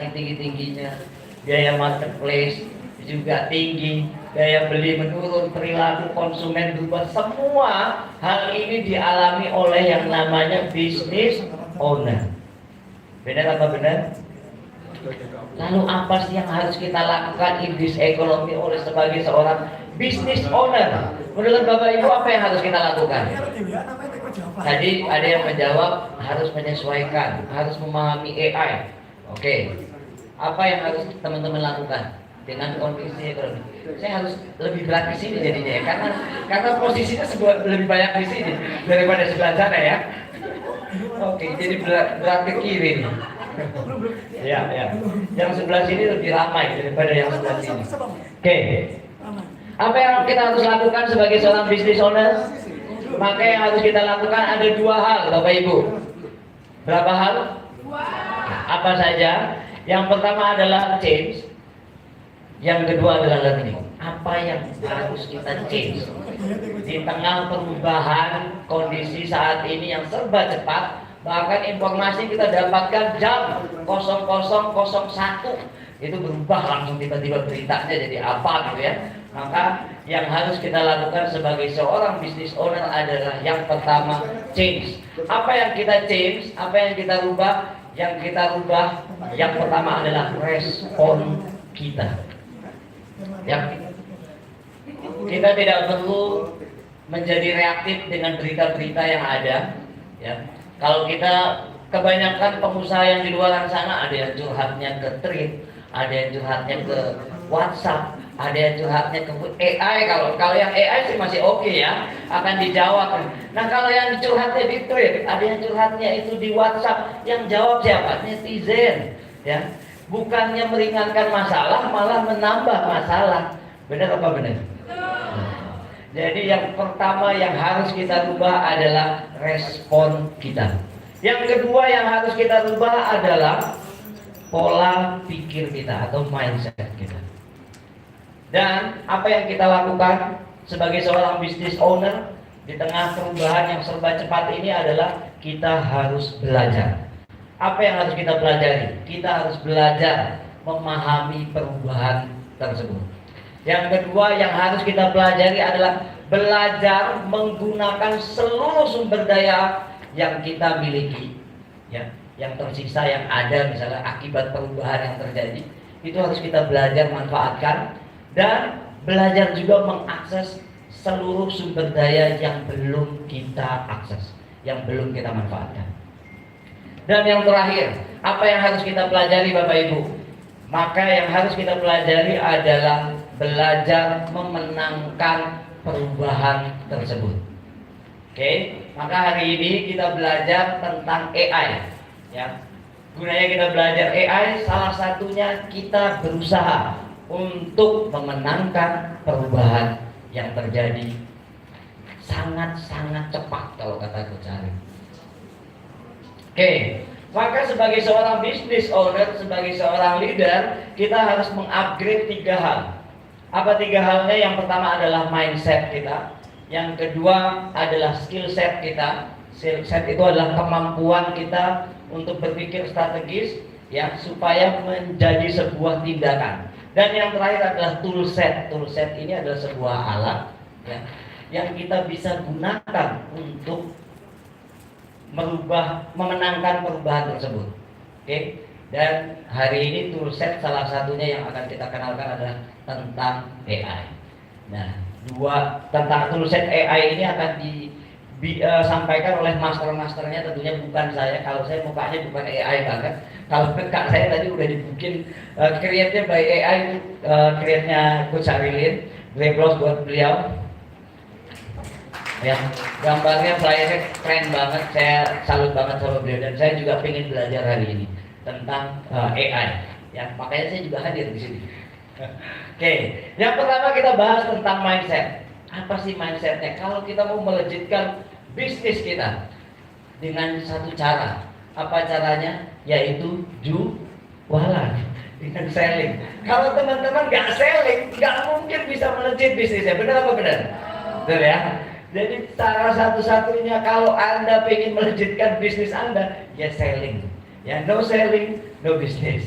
yang tinggi-tingginya, biaya marketplace juga tinggi, daya beli menurun, perilaku konsumen berubah. Semua hal ini dialami oleh yang namanya business owner. Benar apa benar? Lalu apa sih yang harus kita lakukan in this economy oleh sebagai seorang business owner? Menurut Bapak Ibu apa yang harus kita lakukan? Tadi ada yang menjawab harus menyesuaikan, harus memahami AI. Oke. Apa yang harus teman-teman lakukan dengan kondisi ekonomi? Saya harus lebih berat di sini jadinya ya, karena posisinya lebih banyak di sini daripada sebelah sana ya. Oke, jadi berat ke kiri nih. Ya. Yang sebelah sini lebih ramai daripada yang sebelah sini. Oke. Apa yang kita harus lakukan sebagai seorang business owner? Maka yang harus kita lakukan ada dua hal, Bapak Ibu. Berapa hal? Apa saja? Yang pertama adalah change. Yang kedua adalah learning. Apa yang harus kita change di tengah perubahan kondisi saat ini yang serba cepat? Bahkan informasi kita dapatkan jam 00.01 itu berubah langsung, tiba-tiba beritanya jadi apa gitu ya. Maka yang harus kita lakukan sebagai seorang business owner adalah yang pertama change. Apa yang kita change? Apa yang kita rubah? Yang kita rubah yang pertama adalah respon kita. Ya. Kita tidak perlu menjadi reaktif dengan berita-berita yang ada. Ya. Kalau kita kebanyakan pengusaha yang di luar sana, ada yang curhatnya ke tweet, ada yang curhatnya ke WhatsApp, ada yang curhatnya ke AI. Kalau yang AI sih masih oke ya, akan dijawab. Nah kalau yang curhatnya di tweet, ada yang curhatnya itu di WhatsApp, yang jawab siapa? Netizen. Ya, bukannya meringankan masalah, malah menambah masalah. Benar apa benar? Jadi yang pertama yang harus kita rubah adalah respon kita. Yang kedua yang harus kita rubah adalah pola pikir kita atau mindset kita. Dan apa yang kita lakukan sebagai seorang business owner di tengah perubahan yang serba cepat ini adalah kita harus belajar. Apa yang harus kita pelajari? Kita harus belajar memahami perubahan tersebut. Yang kedua yang harus kita pelajari adalah belajar menggunakan seluruh sumber daya yang kita miliki, ya, yang tersisa yang ada misalnya akibat perubahan yang terjadi, itu harus kita belajar manfaatkan dan belajar juga mengakses seluruh sumber daya yang belum kita akses, yang belum kita manfaatkan. Dan yang terakhir, apa yang harus kita pelajari Bapak Ibu? Maka yang harus kita pelajari adalah belajar memenangkan perubahan tersebut. Oke, maka hari ini kita belajar tentang AI. Ya, gunanya kita belajar AI, salah satunya kita berusaha untuk memenangkan perubahan yang terjadi sangat-sangat cepat kalau kata Coach Arif. Oke, maka sebagai seorang business owner, sebagai seorang leader, kita harus mengupgrade 3 hal. Apa 3 halnya? Yang pertama adalah mindset kita. Yang kedua adalah skill set kita. Skill set itu adalah kemampuan kita untuk berpikir strategis, ya, supaya menjadi sebuah tindakan. Dan yang terakhir adalah tool set. Tool set ini adalah sebuah alat, ya, yang kita bisa gunakan untuk memenangkan perubahan tersebut. Oke. Dan hari ini tool set salah satunya yang akan kita kenalkan adalah tentang AI. Nah, tentang tool set AI ini akan disampaikan oleh master-masternya, tentunya bukan saya. Kalau saya mukanya bukan AI banget. Kalau kak saya tadi udah dibikin create-nya by AI, create-nya Coach Arilin, Grablos buat beliau. Ya, gambarnya, flyernya keren banget. Saya salut banget sama beliau dan saya juga pengen belajar hari ini tentang AI. Ya, makanya saya juga hadir di sini. Oke, yang pertama kita bahas tentang mindset. Apa sih mindsetnya? Kalau kita mau melejitkan bisnis kita dengan satu cara, apa caranya? Yaitu jualan, dengan selling. Kalau teman-teman nggak selling, nggak mungkin bisa melejit bisnisnya. Benar apa benar? Betul ya. Jadi cara satu-satunya kalau Anda ingin melejitkan bisnis Anda, ya selling. Ya, no selling, no business.